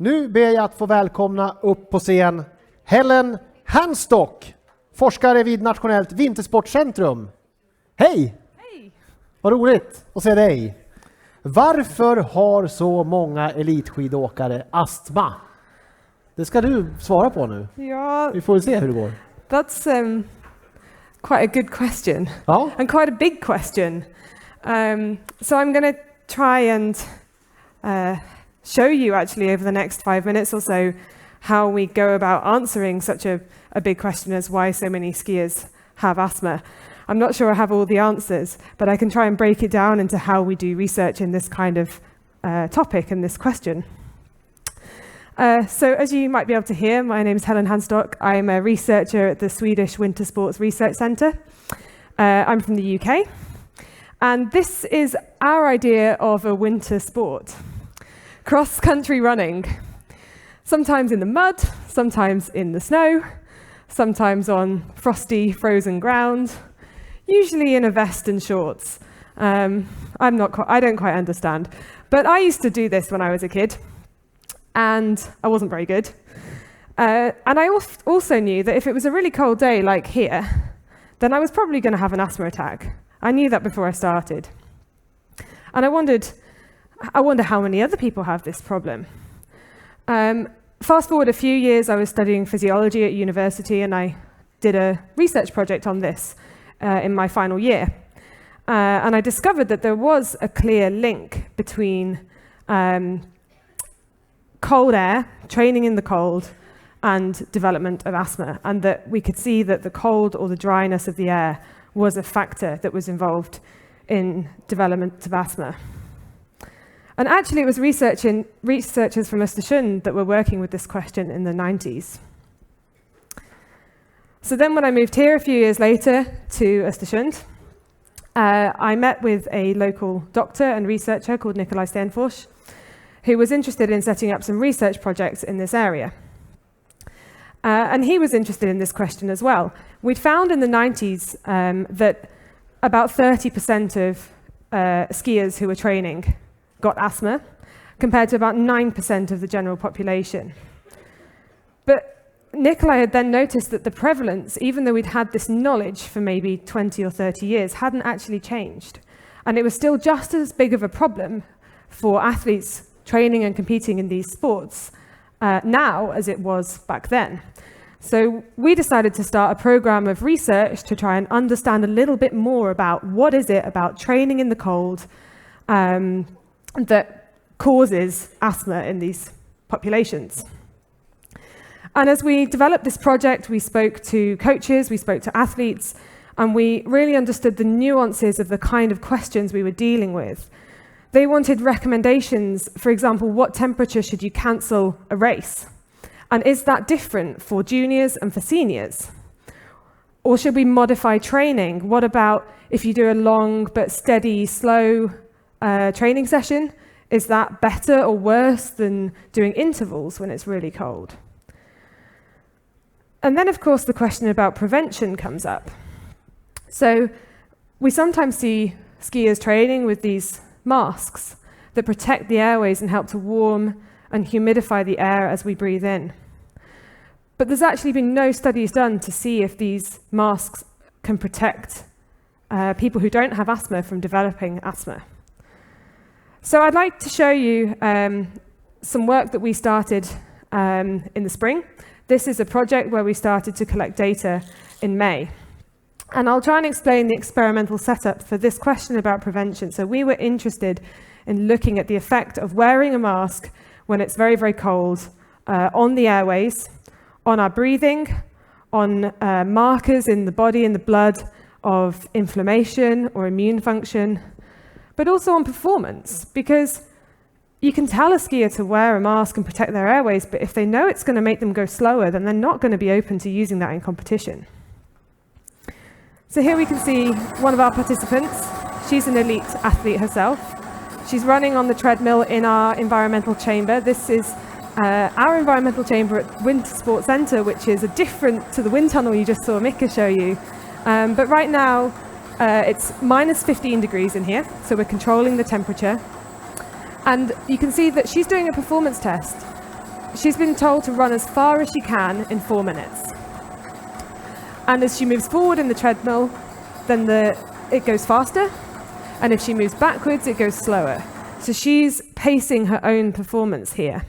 Nu ber jag att få välkomna upp på scen Helen Hanstock, forskare vid Nationellt Vintersportcentrum. Hej! Hej! Vad roligt att se dig. Varför har så många elitskidåkare astma? Det ska du svara på nu. Ja, Vi får se hur det går. that's quite a good question. Ja. And quite a big question. So I'm going to try and show you actually over the next 5 minutes or so how we go about answering such a big question as why so many skiers have asthma. I'm not sure I have all the answers, but I can try and break it down into how we do research in this kind of topic and this question. So as you might be able to hear, my name is Helen Hanstock. I'm a researcher at the Swedish Wintersports Research Centre. I'm from the UK. And this is our idea of a winter sport. Cross-country running. Sometimes in the mud, sometimes in the snow, sometimes on frosty, frozen ground, usually in a vest and shorts. I don't quite understand. But I used to do this when I was a kid. And I wasn't very good. And I also knew that if it was a really cold day like here, then I was probably going to have an asthma attack. I knew that before I started. And I wonder how many other people have this problem. Fast forward a few years, I was studying physiology at university, and I did a research project on this in my final year. And I discovered that there was a clear link between cold air, training in the cold, and development of asthma, and that we could see that the cold or the dryness of the air was a factor that was involved in development of asthma. And actually it was researchers from Östersund that were working with this question in the 90s. So then when I moved here a few years later to Östersund, I met with a local doctor and researcher called Nikolaj Stenfors, who was interested in setting up some research projects in this area. And he was interested in this question as well. We'd found in the 90s that about 30% of skiers who were training got asthma, compared to about 9% of the general population. But Nikolaj had then noticed that the prevalence, even though we'd had this knowledge for maybe 20 or 30 years, hadn't actually changed. And it was still just as big of a problem for athletes training and competing in these sports now as it was back then. So we decided to start a program of research to try and understand a little bit more about what is it about training in the cold that causes asthma in these populations. And as we developed this project, we spoke to coaches, we spoke to athletes, and we really understood the nuances of the kind of questions we were dealing with. They wanted recommendations, for example, what temperature should you cancel a race? And is that different for juniors and for seniors? Or should we modify training? What about if you do a long but steady, slow training session? Is that better or worse than doing intervals when it's really cold? And then, of course, the question about prevention comes up. So we sometimes see skiers training with these masks that protect the airways and help to warm and humidify the air as we breathe in. But there's actually been no studies done to see if these masks can protect people who don't have asthma from developing asthma. So I'd like to show you some work that we started in the spring. This is a project where we started to collect data in May. And I'll try and explain the experimental setup for this question about prevention. So we were interested in looking at the effect of wearing a mask when it's very, very cold on the airways, on our breathing, on markers in the body, in the blood of inflammation or immune function, but also on performance, because you can tell a skier to wear a mask and protect their airways, but if they know it's going to make them go slower, then they're not going to be open to using that in competition. So here we can see one of our participants. She's an elite athlete herself. She's running on the treadmill in our environmental chamber. This is our environmental chamber at Vintersportcentrum, which is different to the wind tunnel you just saw Mika show you. But right now, it's minus 15 degrees in here, so we're controlling the temperature. And you can see that she's doing a performance test. she's been told to run as far as she can in 4 minutes. And as she moves forward in the treadmill, then it goes faster. And if she moves backwards, it goes slower. So she's pacing her own performance here.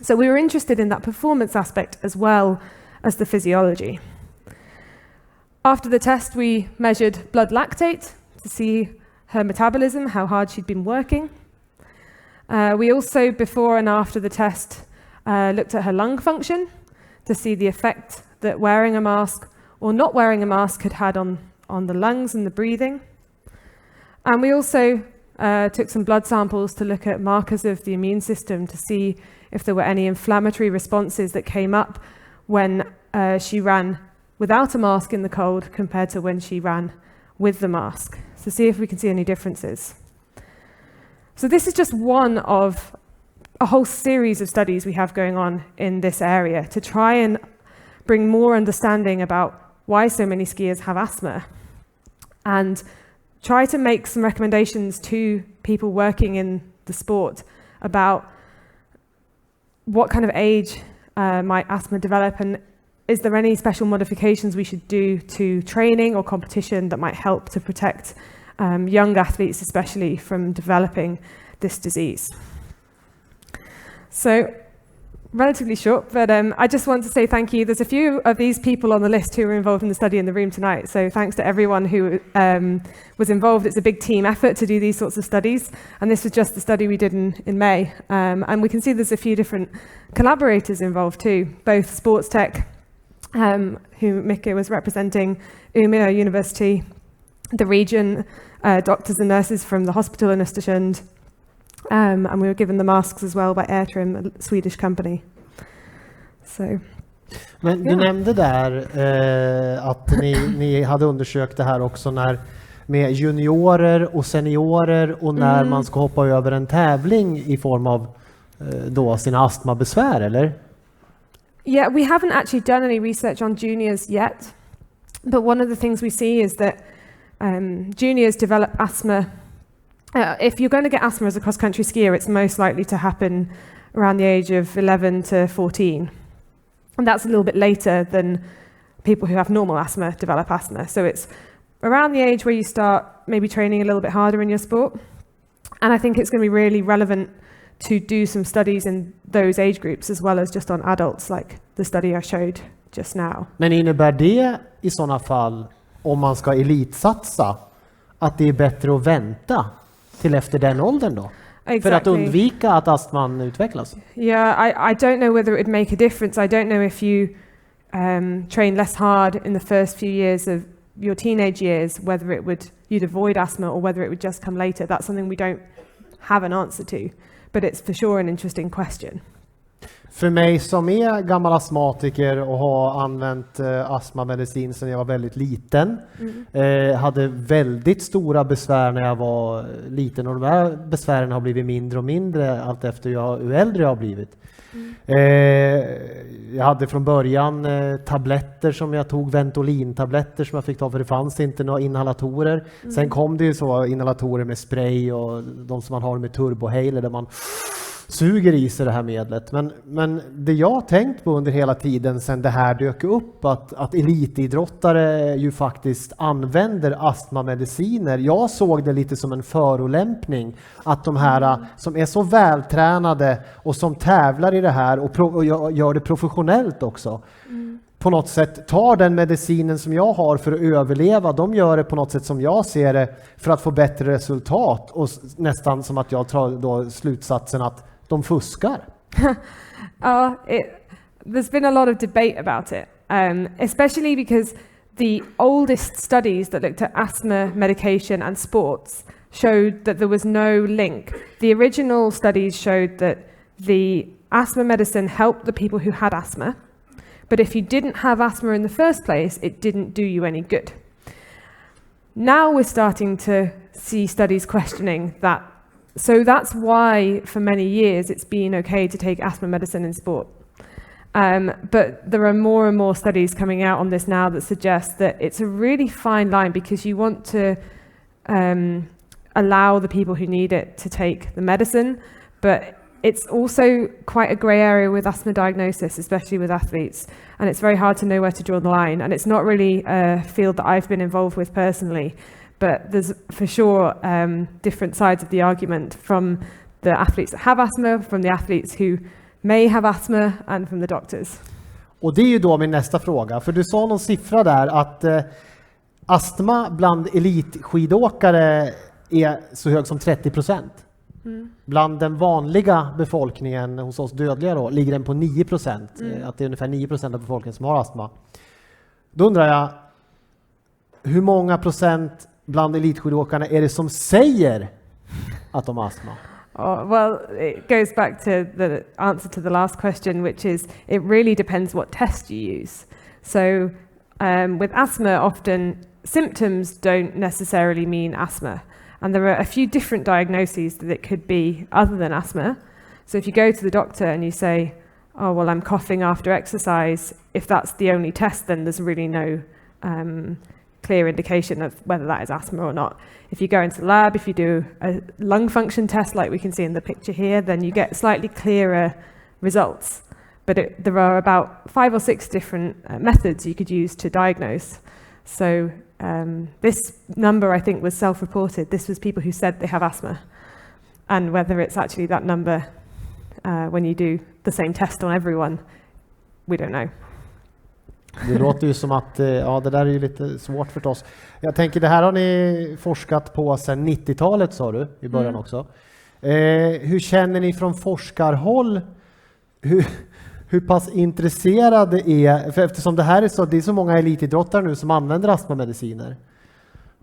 So we were interested in that performance aspect as well as the physiology. After the test, we measured blood lactate to see her metabolism, how hard she'd been working. We also, before and after the test, looked at her lung function to see the effect that wearing a mask or not wearing a mask had had on the lungs and the breathing. And we also took some blood samples to look at markers of the immune system to see if there were any inflammatory responses that came up when she ran without a mask in the cold compared to when she ran with the mask, to see if we can see any differences. So this is just one of a whole series of studies we have going on in this area to try and bring more understanding about why so many skiers have asthma and try to make some recommendations to people working in the sport about what kind of age might asthma develop, and is there any special modifications we should do to training or competition that might help to protect young athletes especially from developing this disease. So relatively short, but I just want to say thank you. There's a few of these people on the list who were involved in the study in the room tonight, so thanks to everyone who was involved. It's a big team effort to do these sorts of studies, and this was just the study we did in May. And we can see there's a few different collaborators involved too, both sports tech, who Mika was representing, Umeå Universitet, the region, doctors and nurses from the hospital in Östersund, and we were given the masks as well by Airtrim, a Swedish company. So, men du nämnde där att ni hade undersökt det här också med juniorer och seniorer och när man ska hoppa över en tävling i form av då sina astmabesvär, eller? Yeah, we haven't actually done any research on juniors yet, but one of the things we see is that juniors develop asthma. If you're going to get asthma as a cross-country skier, it's most likely to happen around the age of 11 to 14. And that's a little bit later than people who have normal asthma develop asthma. So it's around the age where you start maybe training a little bit harder in your sport. And I think it's going to be really relevant to do some studies in those age groups as well as just on adults, like the study I showed just now. Men innebär det i sådana fall, om man ska elitsatsa, att det är bättre att vänta till efter den åldern då? Exactly. För att undvika att astman utvecklas? Yeah, I don't know whether it would make a difference. I don't know if you train less hard in the first few years of your teenage years, whether you'd avoid asthma or whether it would just come later. That's something we don't have an answer to, but it's for sure an interesting question. För mig som är gammal astmatiker och har använt astmamedicin sedan jag var väldigt liten. Hade väldigt stora besvär när jag var liten, och de här besvären har blivit mindre och mindre allt efter hur äldre jag har blivit. Jag hade från början tabletter som jag tog, Ventolin-tabletter som jag fick ta för det fanns inte några inhalatorer. Sen kom det ju så inhalatorer med spray och de som man har med turbohailer där man suger i sig det här medlet. Men det jag har tänkt på under hela tiden sedan det här dök upp, att elitidrottare ju faktiskt använder astmamediciner. Jag såg det lite som en förolämpning att de här som är så vältränade och som tävlar i det här och gör det professionellt också. På något sätt tar den medicinen som jag har för att överleva, de gör det på något sätt som jag ser det för att få bättre resultat, och nästan som att jag tar då slutsatsen att de fuskar. There's been a lot of debate about it, especially because the oldest studies that looked at asthma medication and sports showed that there was no link. The original studies showed that the asthma medicine helped the people who had asthma, but if you didn't have asthma in the first place, it didn't do you any good. Now we're starting to see studies questioning that. So that's why for many years it's been okay to take asthma medicine in sport. But there are more and more studies coming out on this now that suggest that it's a really fine line, because you want to allow the people who need it to take the medicine, but It's also quite a grey area with asthma diagnosis, especially with athletes, and it's very hard to know where to draw the line. And it's not really a field that I've been involved with personally, but there's for sure different sides of the argument from the athletes that have asthma, from the athletes who may have asthma, and from the doctors. Och det är ju då min nästa fråga, för du sa någon siffra där att astma bland elitskidåkare är så hög som 30%. Bland den vanliga befolkningen hos oss dödliga då ligger den på 9%, att det är ungefär 9% av befolkningen som har astma. Då undrar jag, hur många procent bland elitskidåkarna är det som säger att de har astma? Well, it goes back to the answer to the last question, which is it really depends what test you use. So with asthma, often symptoms don't necessarily mean asthma. And there are a few different diagnoses that it could be other than asthma. So if you go to the doctor and you say, oh, well, I'm coughing after exercise, if that's the only test, then there's really no clear indication of whether that is asthma or not. If you go into the lab, if you do a lung function test like we can see in the picture here, then you get slightly clearer results. But there are about 5 or 6 different methods you could use to diagnose. So this number, I think, was self-reported. This was people who said they have asthma. And whether it's actually that number when you do the same test on everyone, we don't know. Det låter ju som att ja, det där är ju lite svårt förstås. Jag tänker, det här har ni forskat på sedan 90-talet, sa du i början också. Hur känner ni från forskarhåll? Hur pass intresserade är, för eftersom det här är så många elitidrottare nu som använder astmamediciner.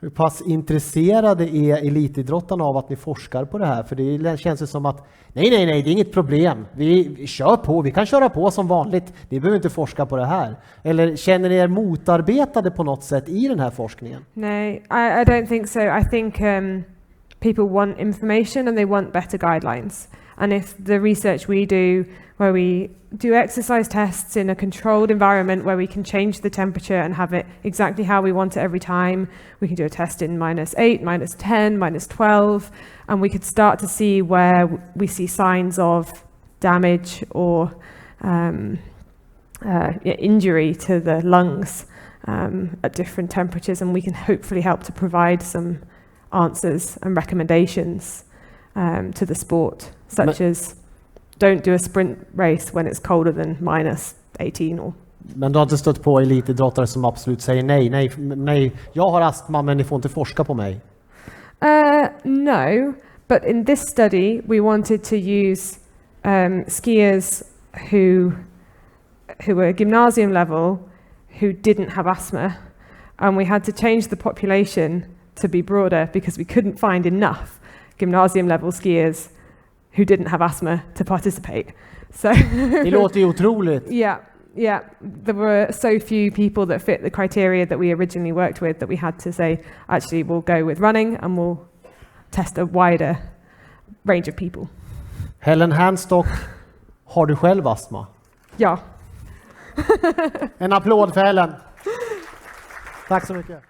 Hur pass intresserade är elitidrottarna av att ni forskar på det här? För det känns ju som att nej, det är inget problem. Vi kör på, vi kan köra på som vanligt. Ni behöver inte forska på det här. Eller känner ni er motarbetade på något sätt i den här forskningen? Nej, I don't think so. I think people want information and they want better guidelines. And if the research we do, where we do exercise tests in a controlled environment where we can change the temperature and have it exactly how we want it every time, we can do a test in -8, -10, -12, and we could start to see where we see signs of damage or injury to the lungs at different temperatures, and we can hopefully help to provide some answers and recommendations to the sport, such as don't do a sprint race when it's colder than -18. Or Men du har inte stött på elitidrottare som absolut säger nej, jag har astma men ni får inte forska på mig? No, but in this study we wanted to use skiers who were gymnasium level who didn't have asthma, and we had to change the population to be broader because we couldn't find enough gymnasium level skiers who didn't have asthma to participate. So det låter ju otroligt. Yeah. There were so few people that fit the criteria that we originally worked with that we had to say, actually, we'll go with running and we'll test a wider range of people. Helen Hanstock, har du själv astma? Ja. En applåd för Helen. Tack så mycket.